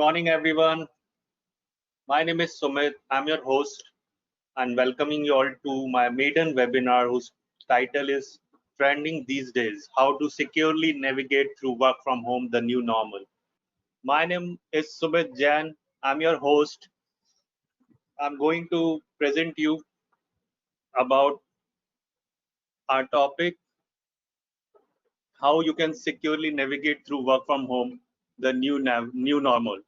morning, everyone. My name is Sumit. I'm your host and welcoming you all to my maiden webinar whose title is Trending These Days, How to Securely Navigate Through Work from Home, the New Normal. My name is Sumit Jain. I'm your host. I'm going to present you about our topic, how you can securely navigate through work from home, the new normal.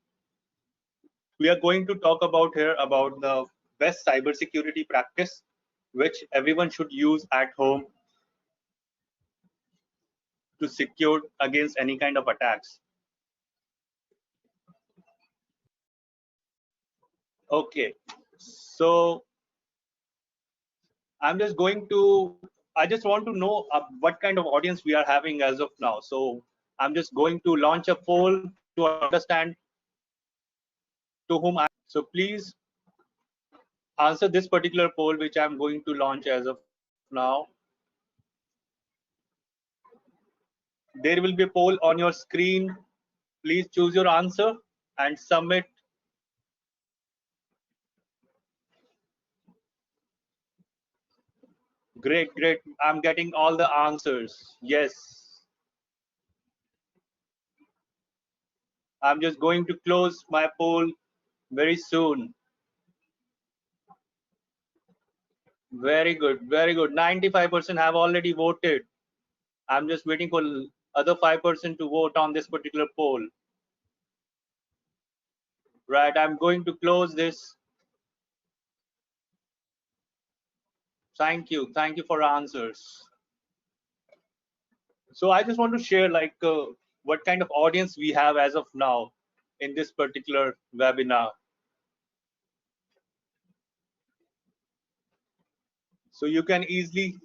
We are going to talk about here about the best cybersecurity practice which everyone should use at home to secure against any kind of attacks. Okay, so I just want to know what kind of audience we are having as of now. So I'm just going to launch a poll to understand to whom so please answer this particular poll which I'm going to launch as of now. There will be a poll on your screen. Please choose your answer and submit. Great, great. I'm getting all the answers. Yes. I'm just going to close my poll very soon. Very good, very good. 95% have already voted. I'm just waiting for other 5% to vote on this particular poll. Right, I'm going to close this. Thank you for answers. So I just want to share what kind of audience we have as of now in this particular webinar. So you can easily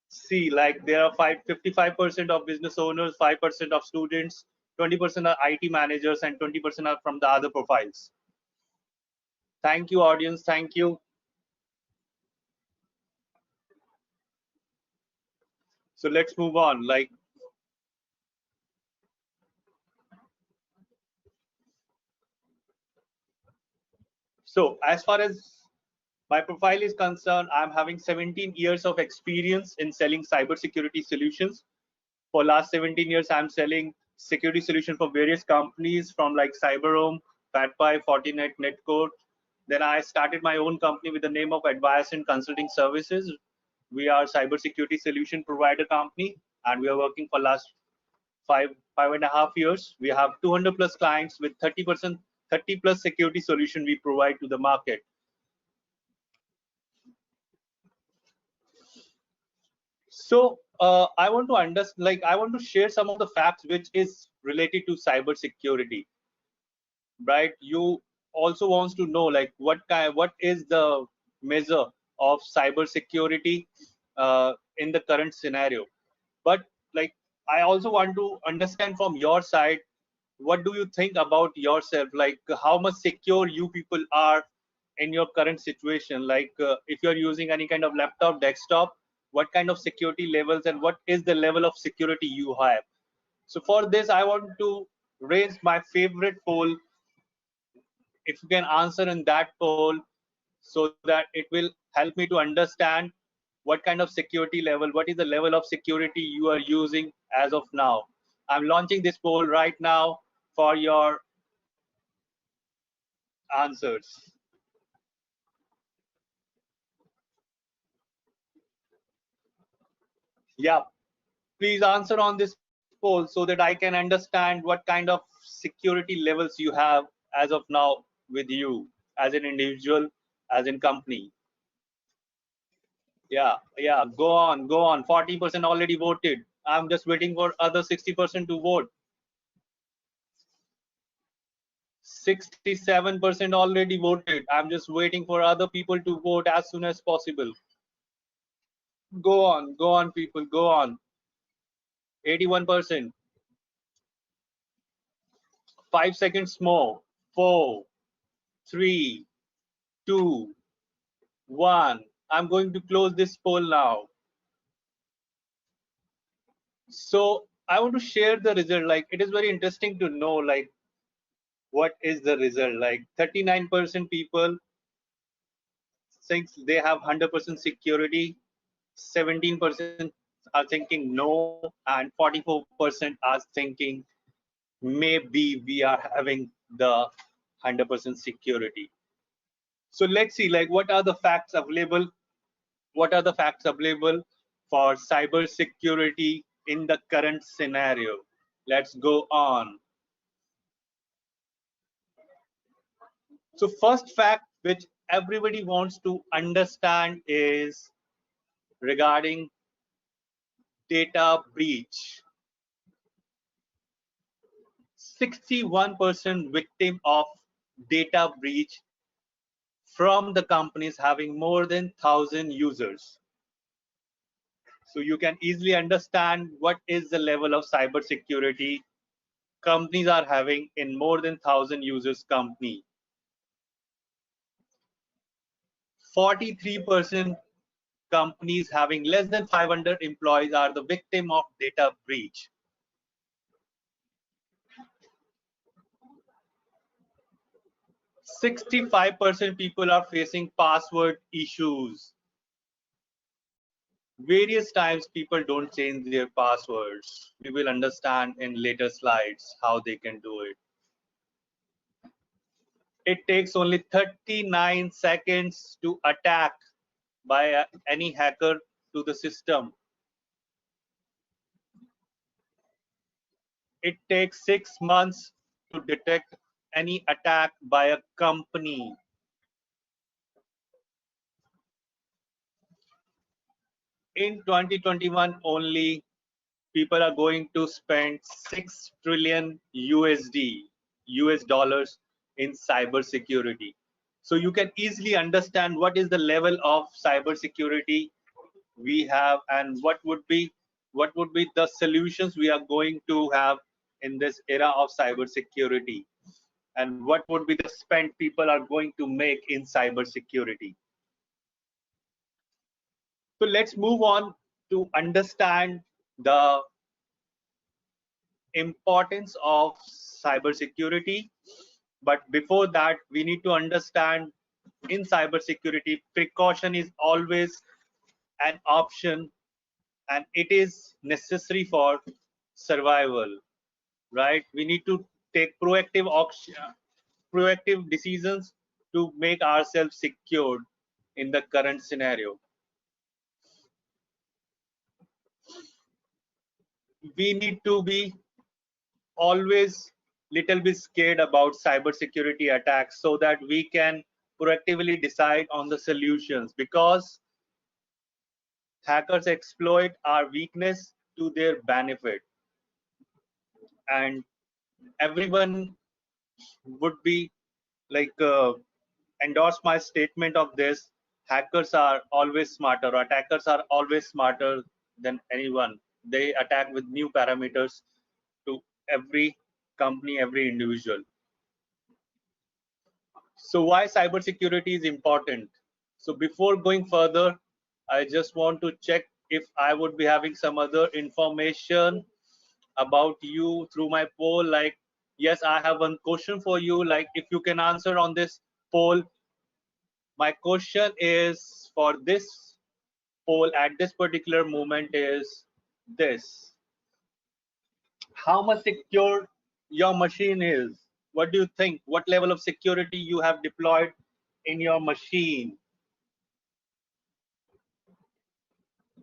see like there are 55% of business owners, 5% of students, 20% are IT managers, and 20% are from the other profiles. Thank you, audience. Thank you. So let's move on. So as far as my profile is concerned, I'm having 17 years of experience in selling cybersecurity solutions. For last 17 years, I'm selling security solutions for various companies from like CyberHome, FatPie, Fortinet, Netcode. Then I started my own company with the name of Advice and Consulting Services. We are cybersecurity solution provider company, and we are working for last five and a half years. We have 200 plus clients with 30 plus security solution we provide to the market. So I want to understand, I want to share some of the facts which is related to cyber security, right? You also wants to know what is the measure of cyber security in the current scenario. But I also want to understand from your side, what do you think about yourself? How much secure you people are in your current situation? If you're using any kind of laptop, desktop, what kind of security levels and what is the level of security you have? So for this, I want to raise my favorite poll. If you can answer in that poll, so that it will help me to understand what kind of security level, what is the level of security you are using as of now. I'm launching this poll right now for your answers. Yeah, please answer on this poll so that I can understand what kind of security levels you have as of now with you as an individual, as in company. Yeah, go on. 40% already voted. I'm just waiting for other 60% to vote. 67% already voted. I'm just waiting for other people to vote as soon as possible. Go on, people, go on. 81%. 5 seconds more. 4, 3, 2, 1. I'm going to close this poll now. So I want to share the result. It is very interesting to know what is the result? Like 39% people think they have 100% security, 17% are thinking no, and 44% are thinking maybe we are having the 100% security. So let's see, like, what are the facts available? What are the facts available for cyber security in the current scenario? Let's go on. So first fact which everybody wants to understand is regarding data breach. 61% victim of data breach from the companies having more than 1,000 users. So you can easily understand what is the level of cyber security companies are having in more than 1,000 users company. 43% companies having less than 500 employees are the victim of data breach. 65% people are facing password issues. Various times people don't change their passwords. We will understand in later slides how they can do it. It takes only 39 seconds to attack by any hacker to the system. It takes 6 months to detect any attack by a company. In 2021 only, people are going to spend 6 trillion US dollars in cyber security. So you can easily understand what is the level of cyber security we have and what would be the solutions we are going to have in this era of cyber security, and what would be the spend people are going to make in cyber security. So let's move on to understand the importance of cybersecurity. But before that, we need to understand in cybersecurity, precaution is always an option and it is necessary for survival, right? We need to take proactive decisions to make ourselves secured in the current scenario. We need to be always little bit scared about cybersecurity attacks so that we can proactively decide on the solutions, because hackers exploit our weakness to their benefit, and everyone would be like endorse my statement of this: hackers are always smarter, or attackers are always smarter than anyone. They attack with new parameters to every company, every individual. So why cybersecurity is important? So before going further, I just want to check if I would be having some other information about you through my poll. Like, yes, I have one question for you. Like, if you can answer on this poll. My question is for this poll at this particular moment is this: how much secure your machine is? What do you think? What level of security you have deployed in your machine?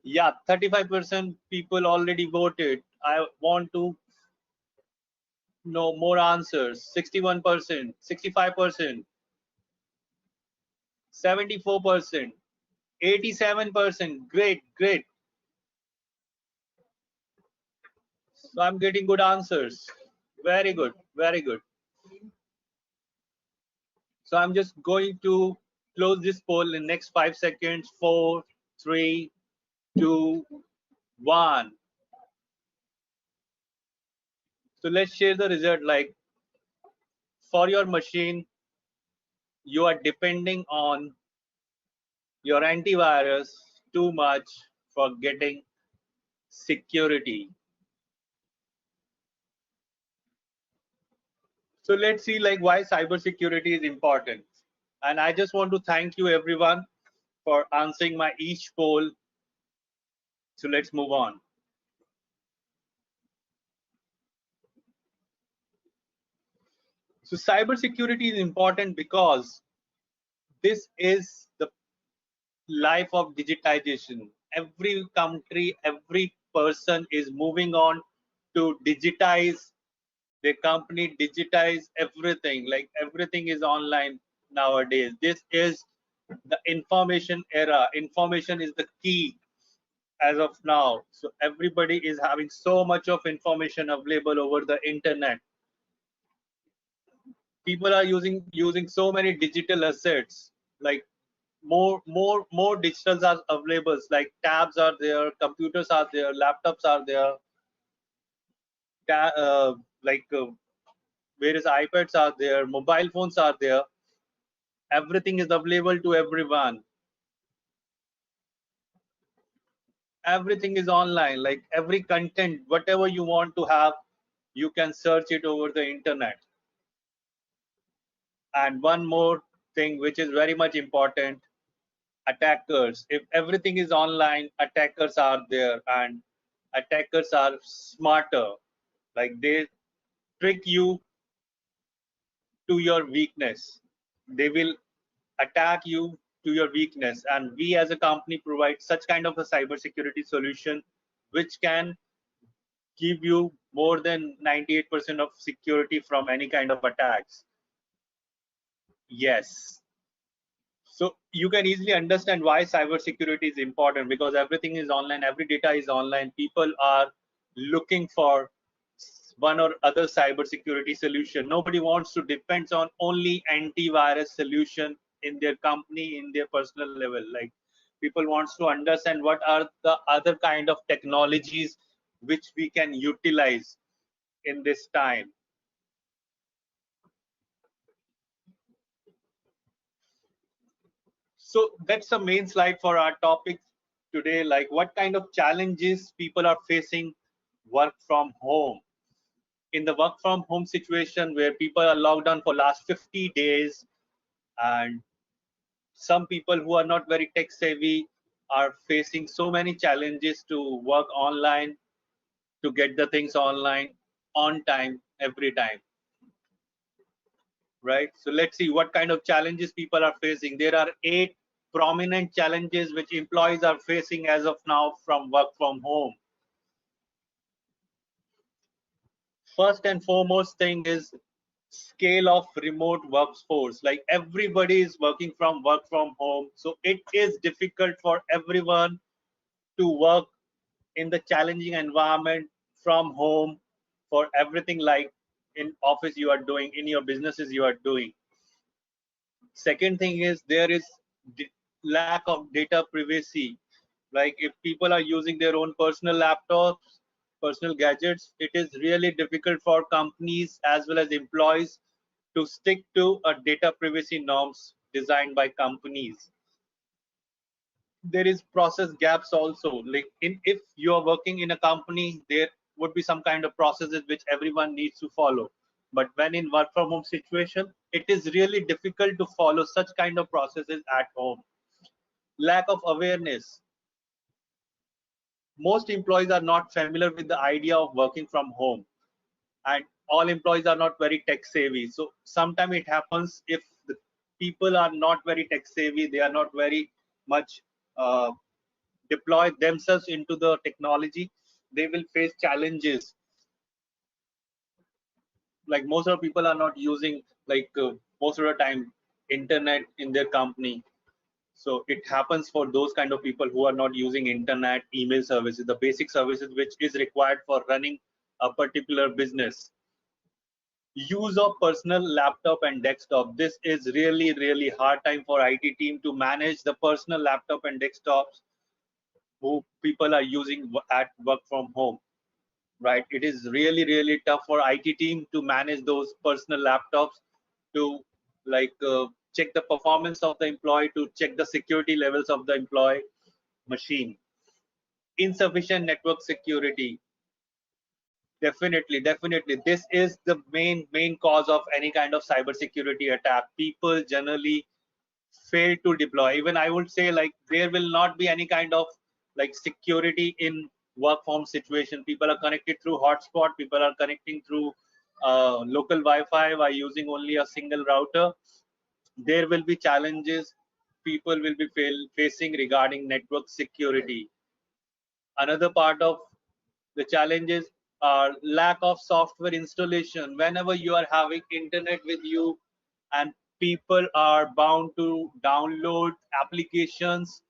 Yeah, 35% people already voted. I want to know more answers. 61%, 65%, 74%, 87%. Great, great. So I'm getting good answers. Very good, very good. So I'm just going to close this poll in next 5 seconds. 4, 3, 2, 1. So let's share the result. Like, for your machine, you are depending on your antivirus too much for getting security. So let's see like why cybersecurity is important. And I just want to thank you everyone for answering my each poll. So let's move on. So cybersecurity is important because this is the life of digitization. Every country, every person is moving on to digitize their company, digitize everything. Like everything is online nowadays. This is the information era. Information is the key as of now. So everybody is having so much of information available over the internet. People are using so many digital assets, like more digitals are available, like tabs are there, computers are there, laptops are there, like various iPads are there, mobile phones are there. Everything is available to everyone. Everything is online, like every content, whatever you want to have, you can search it over the internet. And one more thing which is very much important, attackers. If everything is online, attackers are there, and attackers are smarter. Like they trick you to your weakness. They will attack you to your weakness. And we as a company provide such kind of a cybersecurity solution which can give you more than 98% of security from any kind of attacks. Yes. So you can easily understand why cybersecurity is important, because everything is online, every data is online. People are looking for one or other cybersecurity solution. Nobody wants to depend on only antivirus solution in their company, in their personal level. Like people wants to understand what are the other kind of technologies which we can utilize in this time. So that's the main slide for our topic today, like what kind of challenges people are facing work from home. In the work from home situation where people are locked down for last 50 days, and some people who are not very tech savvy are facing so many challenges to work online, to get the things online on time, every time, right? So let's see what kind of challenges people are facing. There are 8 prominent challenges which employees are facing as of now from work from home. First and foremost thing is scale of remote workforce. Like everybody is working from work from home, so it is difficult for everyone to work in the challenging environment from home for everything, like in office you are doing, in your businesses you are doing. Second thing is there is lack of data privacy. Like if people are using their own personal laptops, personal gadgets, it is really difficult for companies as well as employees to stick to a data privacy norms designed by companies. There is process gaps also. Like if you are working in a company, there would be some kind of processes which everyone needs to follow. But when in work from home situation, it is really difficult to follow such kind of processes at home. Lack of awareness. Most employees are not familiar with the idea of working from home, and all employees are not very tech savvy. So sometimes it happens, if the people are not very tech savvy, they are not very much uh, deploy themselves into the technology, they will face challenges. Like most of the people are not using, like most of the time, internet in their company. So it happens for those kind of people who are not using internet, email services, the basic services which is required for running a particular business. Use of personal laptop and desktop. This is really hard time for IT team to manage the personal laptop and desktops who people are using at work from home, right? It is really tough for IT team to manage those personal laptops, to like check the performance of the employee, to check the security levels of the employee machine. Insufficient network security. Definitely. This is the main cause of any kind of cybersecurity attack. People generally fail to deploy. Even I would say, like, there will not be any kind of like security in work from situation. People are connected through hotspot. People are connecting through local Wi-Fi by using only a single router. There will be challenges people will be facing regarding network security. Another part of the challenges are lack of software installation. Whenever you are having internet with you and people are bound to download applications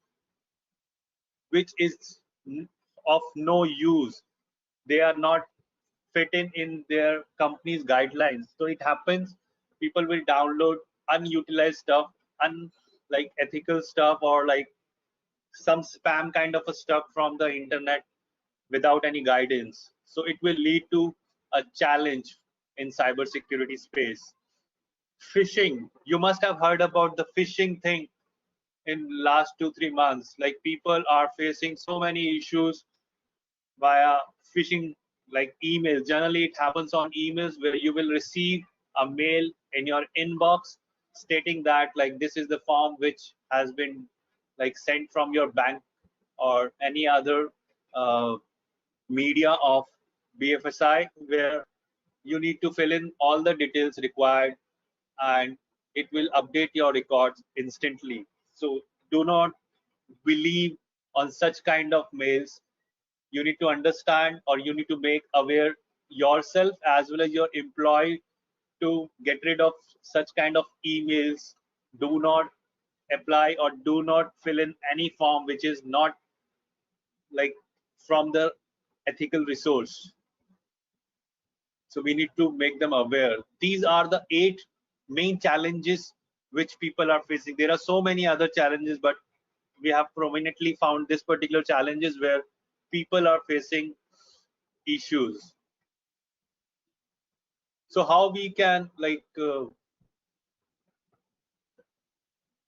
which is of no use, they are not fitting in their company's guidelines. So it happens people will download unutilized stuff, like ethical stuff, or like some spam kind of a stuff from the internet without any guidance. So it will lead to a challenge in cybersecurity space. Phishing. You must have heard about the phishing thing in last 2-3 months. Like, people are facing so many issues via phishing, like emails. Generally, it happens on emails where you will receive a mail in your inbox stating that like this is the form which has been like sent from your bank or any other media of BFSI, where you need to fill in all the details required and it will update your records instantly. So do not believe on such kind of mails. You need to understand, or you need to make aware yourself as well as your employee to get rid of such kind of emails. Do not apply or do not fill in any form which is not like from the ethical resource. So we need to make them aware. These are the 8 main challenges which people are facing. There are so many other challenges, but we have prominently found this particular challenges where people are facing issues. So how we can like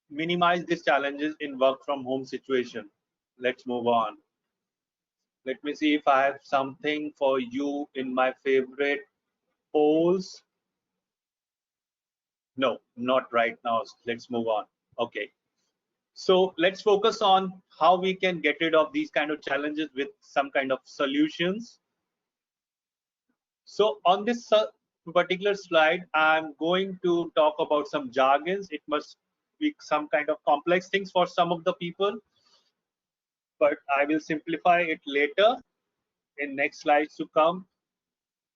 minimize these challenges in work from home situation? Let's move on. Let me see if I have something for you in my favorite polls. No, not right now. Let's move on. Okay. So let's focus on how we can get rid of these kind of challenges with some kind of solutions. So on this particular slide, I'm going to talk about some jargons. It must be some kind of complex things for some of the people, but I will simplify it later in next slides to come.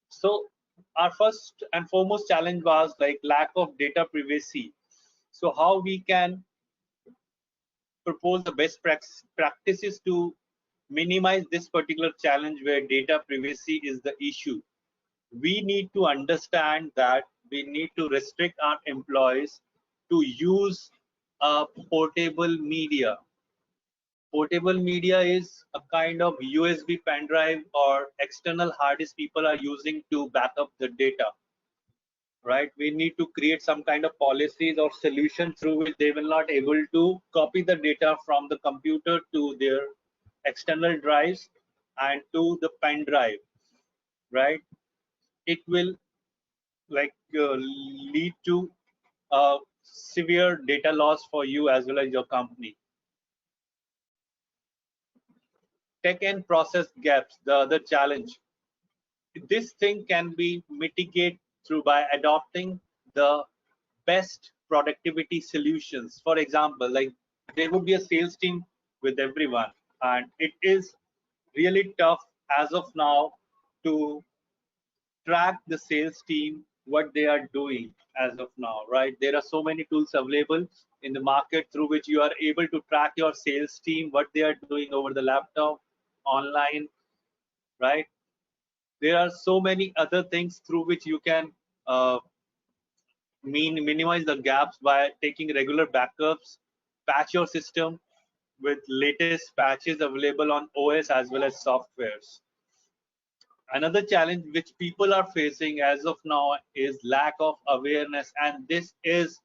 So our first and foremost challenge was like lack of data privacy. So how we can propose the best practices to minimize this particular challenge where data privacy is the issue. We need to understand that we need to restrict our employees to use a portable media. Portable media is a kind of USB pen drive or external hard disk people are using to back up the data, right? We need to create some kind of policies or solution through which they will not able to copy the data from the computer to their external drives and to the pen drive, right? It will like lead to severe data loss for you as well as your company. Tech and process gaps, the other challenge. This thing can be mitigated through by adopting the best productivity solutions. For example, like there would be a sales team with everyone, and it is really tough as of now to track the sales team what they are doing as of now, right? There are so many tools available in the market through which you are able to track your sales team what they are doing over the laptop, online, right? There are so many other things through which you can uh, minimize the gaps by taking regular backups, patch your system with latest patches available on OS as well as softwares. Another challenge which people are facing as of now is lack of awareness, and this is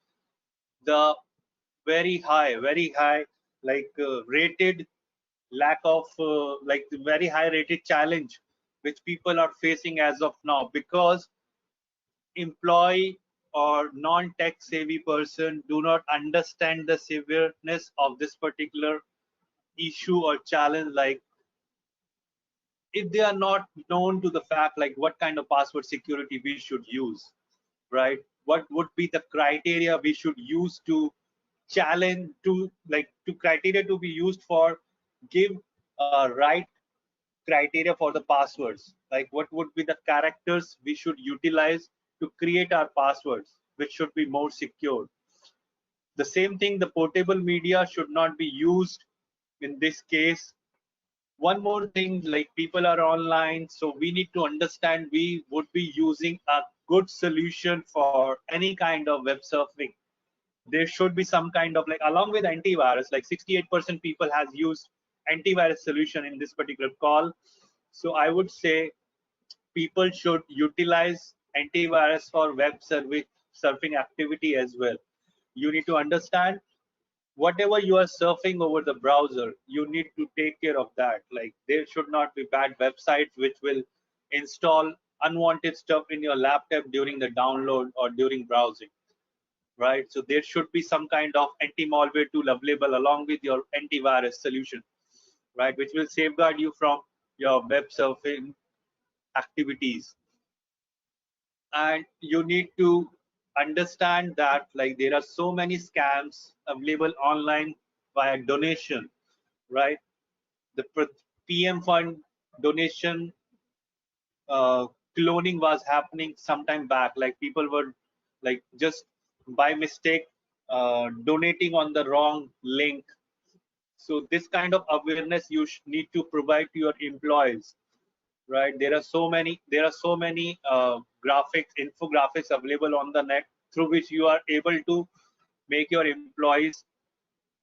the very high, like rated lack of like very high rated challenge which people are facing as of now, because employee or non-tech savvy person do not understand the severeness of this particular issue or challenge. Like, if they are not known to the fact like what kind of password security we should use, right? What would be the criteria we should use to challenge, to criteria to be used for give right criteria for the passwords, like what would be the characters we should utilize to create our passwords which should be more secure. The same thing, the portable media should not be used in this case. One more thing, like people are online, so we need to understand we would be using a good solution for any kind of web surfing. There should be some kind of, like, along with antivirus, like 68% people has used antivirus solution in this particular call. So I would say people should utilize antivirus for web surfing activity as well. You need to understand whatever you are surfing over the browser, you need to take care of that. Like, there should not be bad websites which will install unwanted stuff in your laptop during the download or during browsing, right? So there should be some kind of anti-malware tool available along with your antivirus solution, right, which will safeguard you from your web surfing activities. And you need to understand that, like, there are so many scams available online via donation, right? The PM fund donation uh, cloning was happening some time back. Like, people were like just by mistake donating on the wrong link. So this kind of awareness you need to provide to your employees, right? There are so many graphics, infographics available on the net through which you are able to make your employees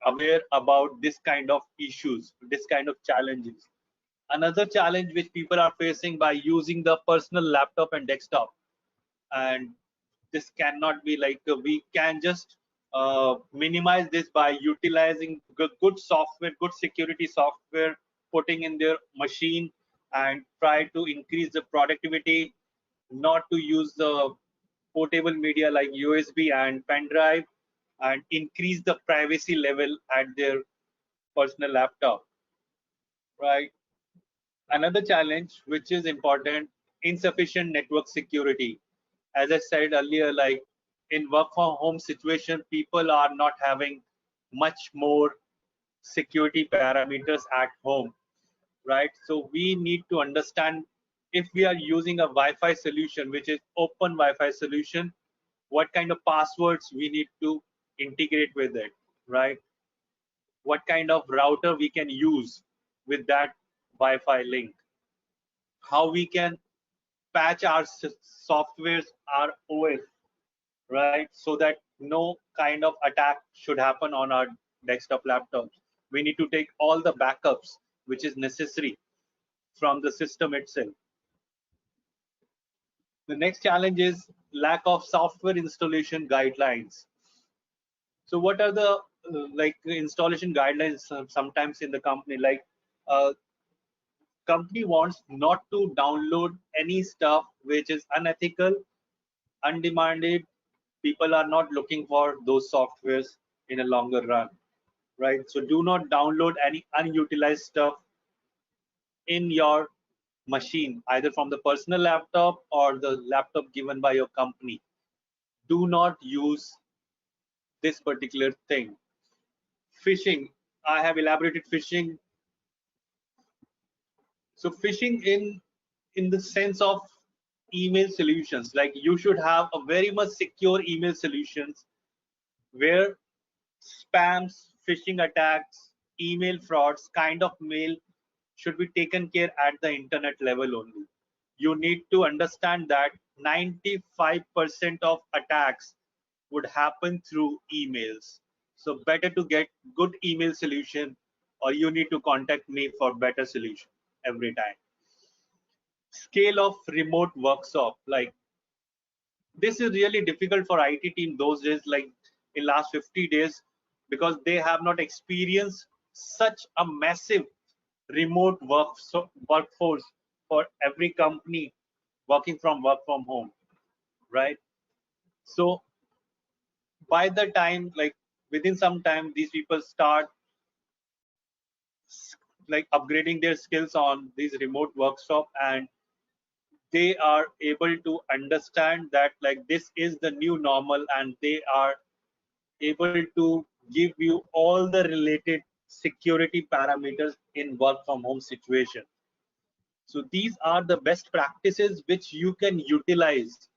aware about this kind of issues, this kind of challenges. Another challenge which people are facing by using the personal laptop and desktop, and this cannot be like we can just minimize this by utilizing good software, good security software, putting in their machine, and try to increase the productivity, not to use the portable media like USB and pen drive, and increase the privacy level at their personal laptop, right? Another challenge which is important, insufficient network security. As I said earlier, like in work from home situation, people are not having much more security parameters at home, right? So we need to understand, if we are using a Wi-Fi solution, which is open Wi-Fi solution, what kind of passwords we need to integrate with it, right? What kind of router we can use with that Wi-Fi link, how we can patch our softwares, our OS, right? So that no kind of attack should happen on our desktop laptops. We need to take all the backups which is necessary from the system itself. The next challenge is lack of software installation guidelines. So what are the like installation guidelines sometimes in the company? Like, uh, company wants not to download any stuff which is unethical, undemanded. People are not looking for those softwares in a longer run, right? So do not download any unutilized stuff in your machine, either from the personal laptop or the laptop given by your company. Do not use this particular thing. Phishing, I have elaborated phishing. So phishing in the sense of email solutions, like you should have a very much secure email solutions where spams, phishing attacks, email frauds kind of mail should be taken care at the internet level only. You need to understand that 95% of attacks would happen through emails. So better to get good email solution, or you need to contact me for better solution every time. Scale of remote workshop, like this is really difficult for IT team those days, like in last 50 days, because they have not experienced such a massive remote workforce for every company working from work from home, right? So by the time, like within some time, these people start like upgrading their skills on these remote workshop, and they are able to understand that like this is the new normal, and they are able to give you all the related security parameters in work from home situation. So these are the best practices which you can utilize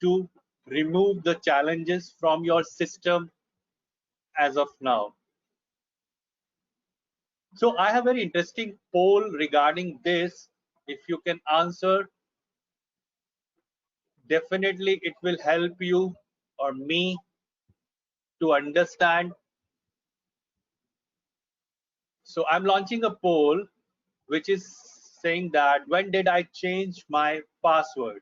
to remove the challenges from your system as of now. So I have a very interesting poll regarding this. If you can answer, definitely it will help you or me to understand. So I'm launching a poll which is saying that when did I change my password?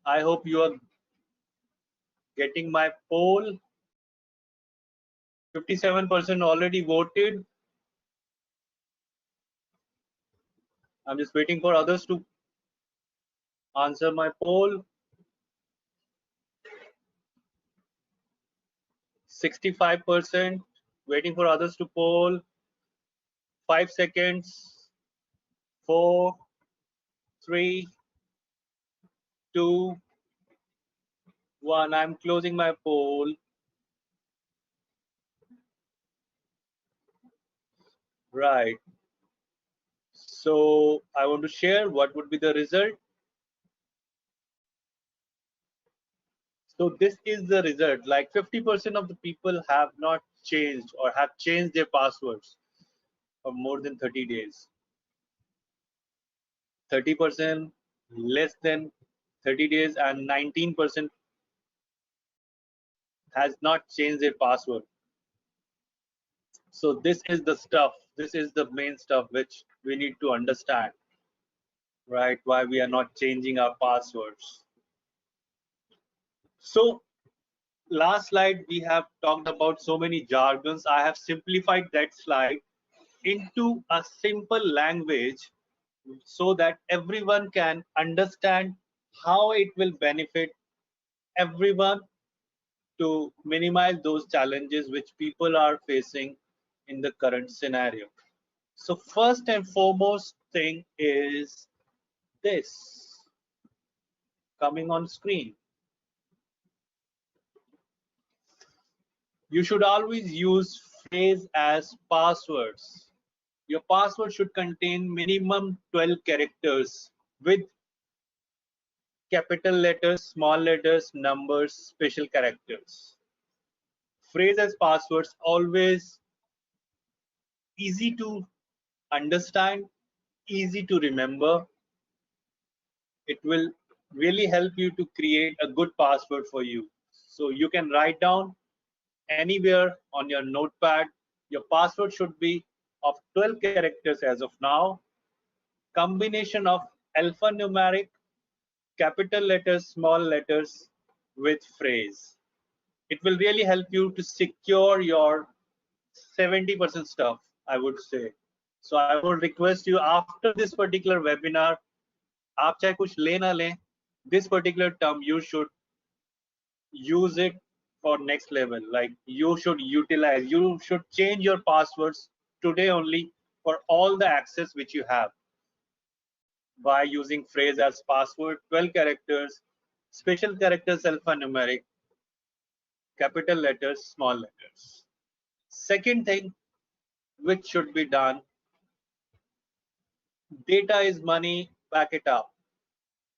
I hope you are getting my poll. 57% already voted. I'm just waiting for others to answer my poll. 65% waiting for others to poll. 5 seconds. 4, 3, 2, 1. I'm closing my poll. Right. So I want to share what would be the result. So this is the result. Like 50% of the people have not changed or have changed their passwords for more than 30 days. 30% less than 30 days, and 19% has not changed their password. So this is the stuff. This is the main stuff which we need to understand, right? Why we are not changing our passwords. So last slide, we have talked about so many jargons. I have simplified that slide into a simple language so that everyone can understand how it will benefit everyone to minimize those challenges which people are facing in the current scenario. So first and foremost thing is this coming on screen. You should always use phrase as passwords. Your password should contain minimum 12 characters with capital letters, small letters, numbers, special characters. Phrase as passwords always easy to understand, easy to remember. It will really help you to create a good password for you. So you can write down anywhere on your notepad. Your password should be of 12 characters as of now, combination of alphanumeric, capital letters, small letters with phrase. It will really help you to secure your 70% stuff, I would say. So I would request you, after this particular webinar, आप चाहे कुछ ले ना लें, this particular term you should use it for next level. Like you should utilize, you should change your passwords today only for all the access which you have by using phrase as password, 12 characters, special characters alphanumeric, capital letters, small letters. Second thing which should be done, data is money, back it up,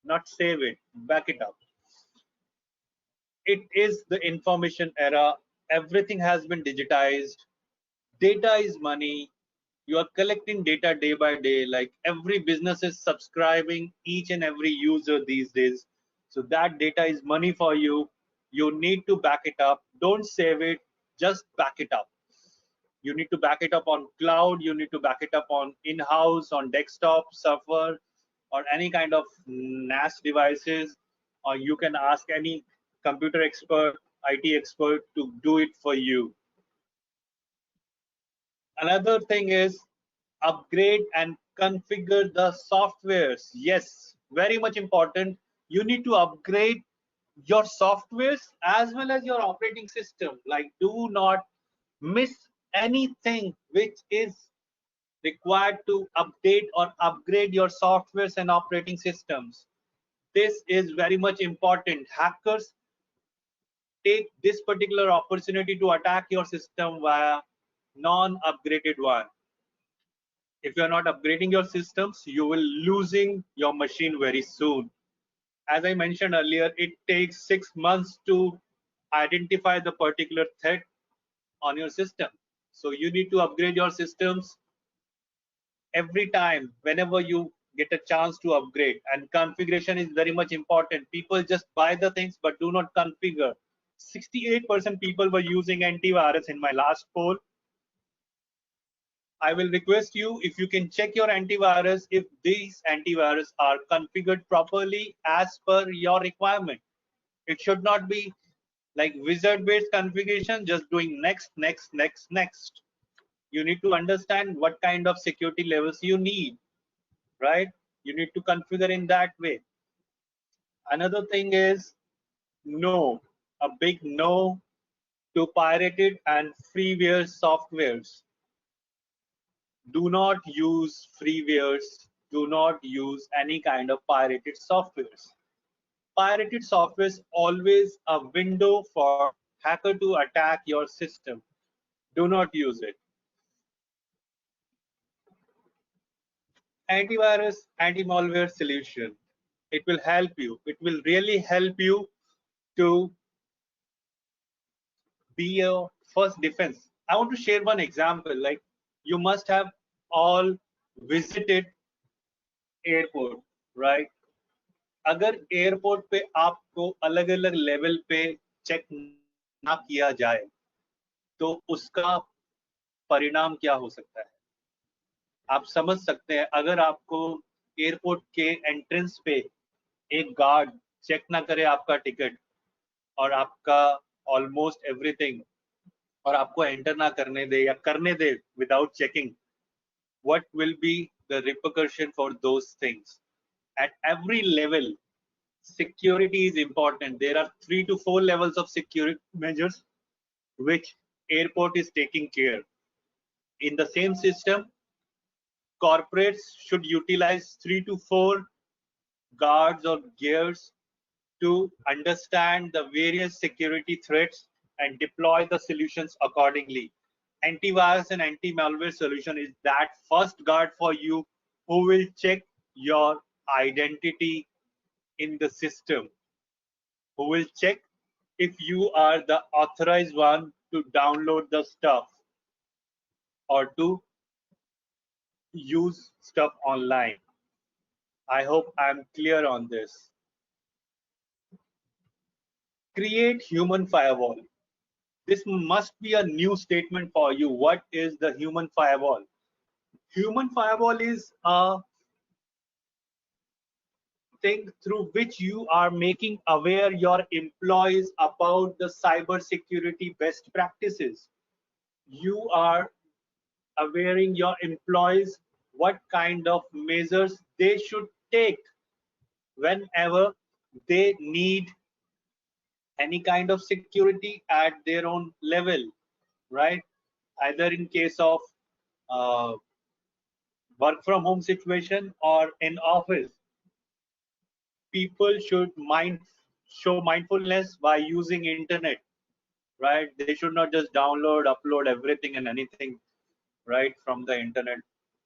not save it, back it up. It is the information era, everything has been digitized, data is money, you are collecting data day by day, like every business is subscribing each and every user these days, so that data is money for you. You need to back it up, don't save it, just back it up. You need to back it up on cloud, you need to back it up on in-house, on desktop server, or any kind of NAS devices, or you can ask any computer expert, IT expert to do it for you. Another thing is upgrade and configure the softwares. Yes, very much important. You need to upgrade your softwares as well as your operating system. Like, do not miss anything which is required to update or upgrade your softwares and operating systems. This is very much important. Hackers take this particular opportunity to attack your system via non-upgraded one. If you're not upgrading your systems, you will losing your machine very soon. As I mentioned earlier, it takes 6 months to identify the particular threat on your system. So you need to upgrade your systems every time whenever you get a chance to upgrade. And configuration is very much important. People just buy the things but do not configure. 68% people were using antivirus in my last poll. I will request you, if you can check your antivirus, if these antivirus are configured properly as per your requirement. It should not be like wizard based configuration, just doing next, next, next, next. You need to understand what kind of security levels you need, right? You need to configure in that way. Another thing is no, a big no to pirated and freeware softwares. Do not use freewares. Do not use any kind of pirated softwares. Pirated software is always a window for hacker to attack your system. Do not use it. Antivirus, anti-malware solution. It will help you. It will really help you to be your first defense. I want to share one example. Like, you must have all visited airport, right? अगर airport पे आपको अलग अलग level पे check ना किया जाए तो उसका परिणाम क्या हो सकता है? आप समझ सकते हैं, अगर आपको एयरपोर्ट के एंट्रेंस पे एक गार्ड चेक ना करे आपका टिकट और आपका ऑलमोस्ट एवरीथिंग, और आपको एंटर ना करने दे या करने दे without checking, what will be the repercussion for those things? At every level, security is important. There are 3 to 4 levels of security measures which airport is taking care. In the same system, corporates should utilize 3 to 4 guards or gears to understand the various security threats and deploy the solutions accordingly. Antivirus and anti-malware solution is that first guard for you who will check your identity in the system, who will check if you are the authorized one to download the stuff or to use stuff online. I hope I'm clear on this. Create human firewall. This must be a new statement for you. What is the human firewall? Human firewall is a thing through which you are making aware your employees about the cyber security best practices. You are awareing your employees what kind of measures they should take whenever they need any kind of security at their own level, right? Either in case of uh, work from home situation or in office, people should show mindfulness by using internet, right? They should not just download, upload everything and anything, right, from the internet,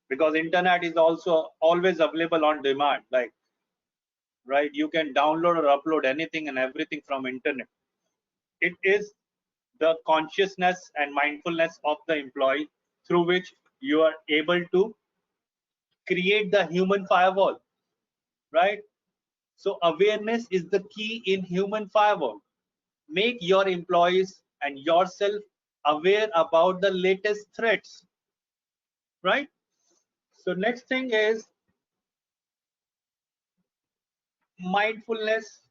because internet is also always available on demand. Like, right, you can download or upload anything and everything from internet. It is the consciousness and mindfulness of the employee through which you are able to create the human firewall, right? So awareness is the key in human firewall. Make your employees and yourself aware about the latest threats, right? So next thing is mindfulness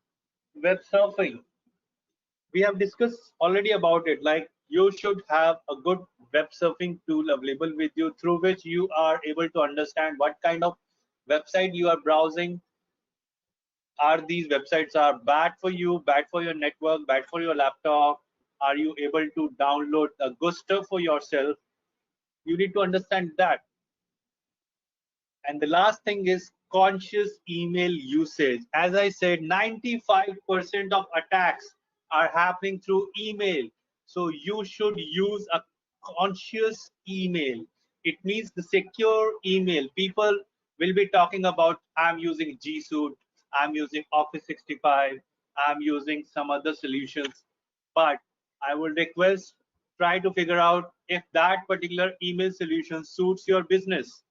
web surfing. We have discussed already about it. Like, you should have a good web surfing tool available with you through which you are able to understand what kind of website you are browsing. Are these websites are bad for you, bad for your network, bad for your laptop? Are you able to download a good stuff for yourself? You need to understand that. And the last thing is conscious email usage. As I said, 95% of attacks are happening through email. So you should use a conscious email. It means the secure email. People will be talking about, I'm using G Suite, I'm using Office 65, I'm using some other solutions. But I would request, try to figure out if that particular email solution suits your business.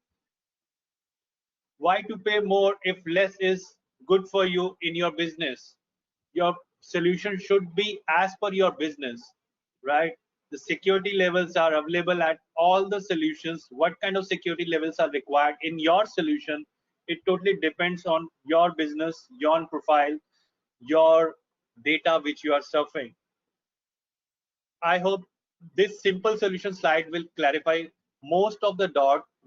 Why to pay more if less is good for you in your business? Your solution should be as per your business, right? The security levels are available at all the solutions. What kind of security levels are required in your solution? It totally depends on your business, your profile, your data which you are surfing. I hope this simple solution slide will clarify most of the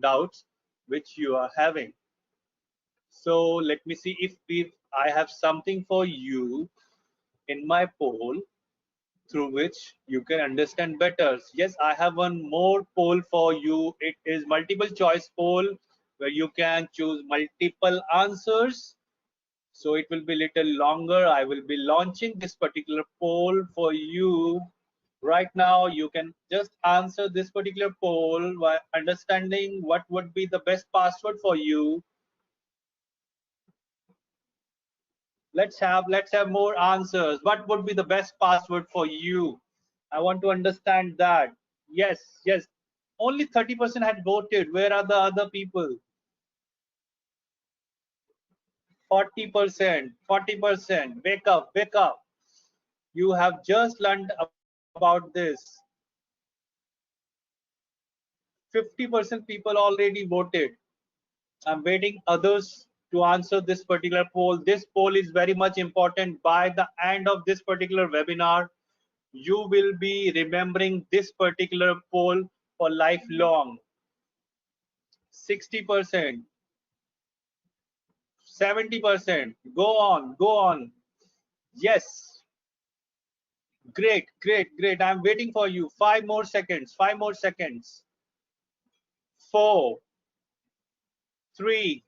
doubts which you are having. So let me see if I have something for you in my poll through which you can understand better. Yes, I have one more poll for you. It is multiple choice poll where you can choose multiple answers. So it will be little longer. I will be launching this particular poll for you. Right now, you can just answer this particular poll by understanding what would be the best password for you. Let's have more answers. What would be the best password for you? I want to understand that. Yes, yes. Only 30% had voted. Where are the other people? 40%, 40%. Wake up, wake up. You have just learned about this. 50% people already voted. I'm waiting others to answer this particular poll. This poll is very much important. By the end of this particular webinar, you will be remembering this particular poll for lifelong. 60%, 70%. Go on, go on. Yes. Great, great, great. I'm waiting for you. 5 more seconds. 5 more seconds. 4, 3,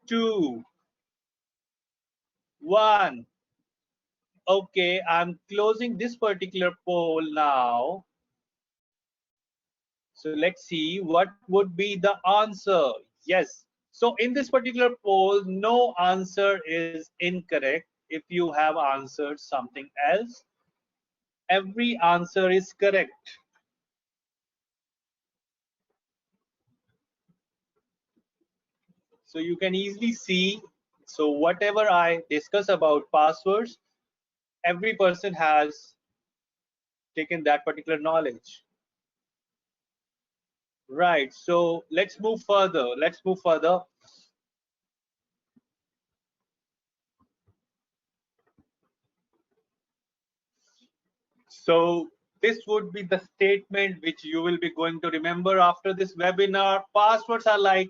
2, 1. Okay, I'm closing this particular poll now. So let's see what would be the answer. Yes. So in this particular poll, no answer is incorrect. If you have answered something else, every answer is correct. So you can easily see, so whatever I discuss about passwords, every person has taken that particular knowledge. Right, so let's move further. Let's move further. So this would be the statement which you will be going to remember after this webinar. Passwords are like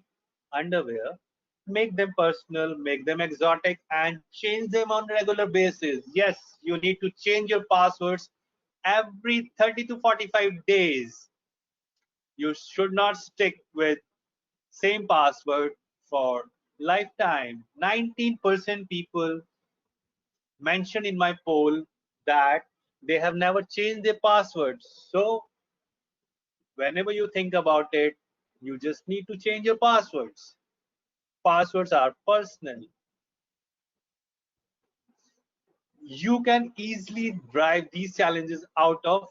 underwear. Make them personal, make them exotic, and change them on regular basis. Yes, you need to change your passwords every 30 to 45 days. You should not stick with same password for lifetime. 19% people mentioned in my poll that they have never changed their passwords. So whenever you think about it, you just need to change your passwords. Passwords are personal. You can easily drive these challenges out of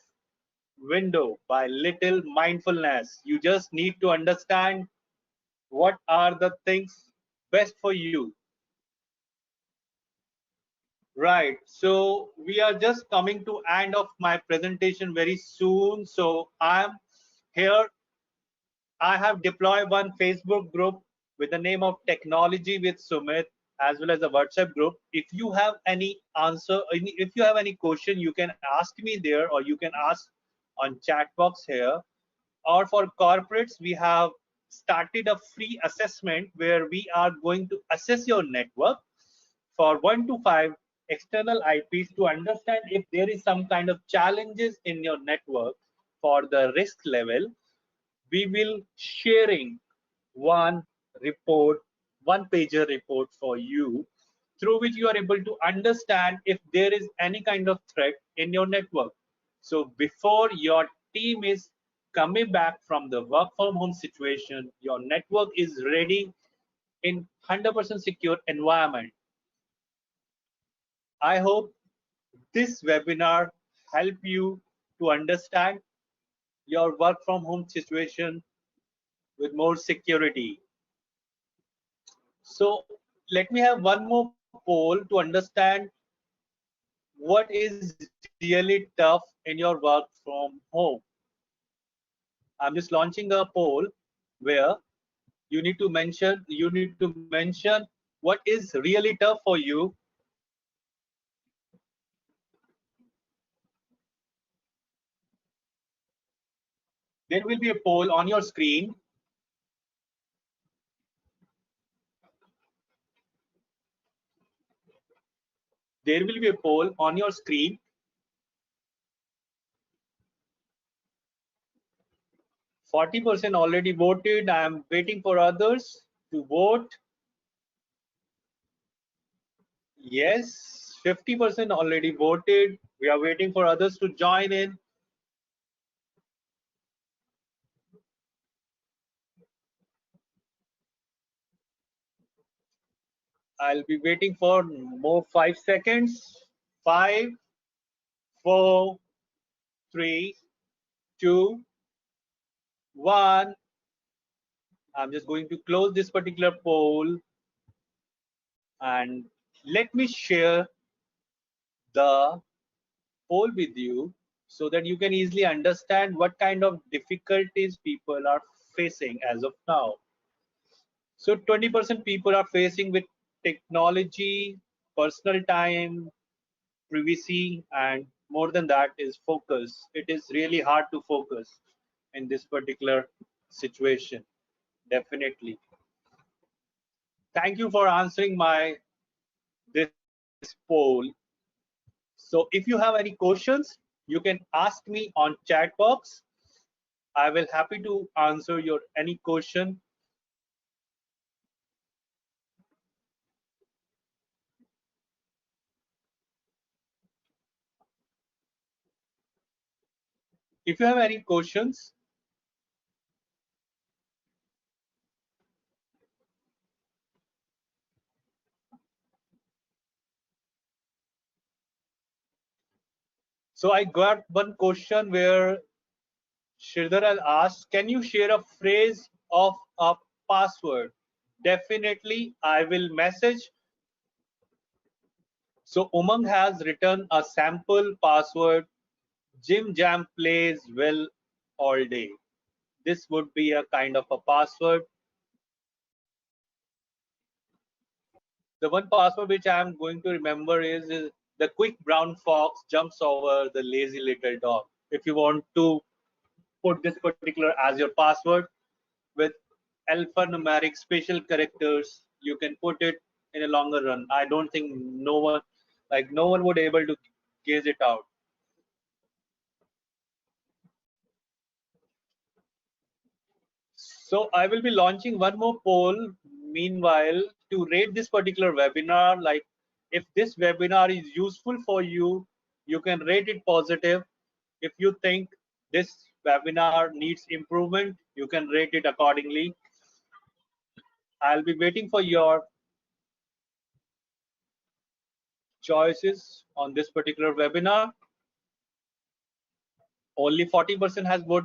window by little mindfulness. You just need to understand what are the things best for you. Right, so we are just coming to end of my presentation very soon. So I'm here. I have deployed one Facebook group with the name of Technology with Sumit, as well as a WhatsApp group. If you have any answer, if you have any question, you can ask me there, or you can ask on chat box here. Or for corporates, we have started a free assessment where we are going to assess your network for 1 to 5 external IPs to understand if there is some kind of challenges in your network for the risk level. We will sharing one report, one pager report for you, through which you are able to understand if there is any kind of threat in your network. So before your team is coming back from the work from home situation, your network is ready in 100% secure environment. I hope this webinar help you to understand your work from home situation with more security. So let me have one more poll to understand what is really tough in your work from home. I'm just launching a poll where you need to mention what is really tough for you. There will be a poll on your screen. There will be a poll on your screen. 40% already voted. I am waiting for others to vote. Yes, 50% already voted. We are waiting for others to join in. I'll be waiting for more 5 seconds. 5, 4, 3, 2, 1. I'm just going to close this particular poll and let me share the poll with you so that you can easily understand what kind of difficulties people are facing as of now. So 20% people are facing with technology, personal time, privacy, and more than that is focus. It is really hard to focus in this particular situation. Definitely. Thank you for answering my this poll. So if you have any questions, you can ask me on chat box. I will happy to answer your any question. If you have any questions, so I got one question where Sridhar has asked, can you share a phrase of a password? Definitely, I will message. So Umang has written a sample password. Jim Jam plays well all day. This would be a kind of a password. The one password which I am going to remember is the quick brown fox jumps over the lazy little dog. If you want to put this particular as your password with alphanumeric special characters, you can put it in a longer run. I don't think no one would able to gauge it out. So I will be launching one more poll meanwhile to rate this particular webinar. Like if this webinar is useful for you, you can rate it positive. If you think this webinar needs improvement, you can rate it accordingly. I'll be waiting for your choices on this particular webinar. Only 40% has voted.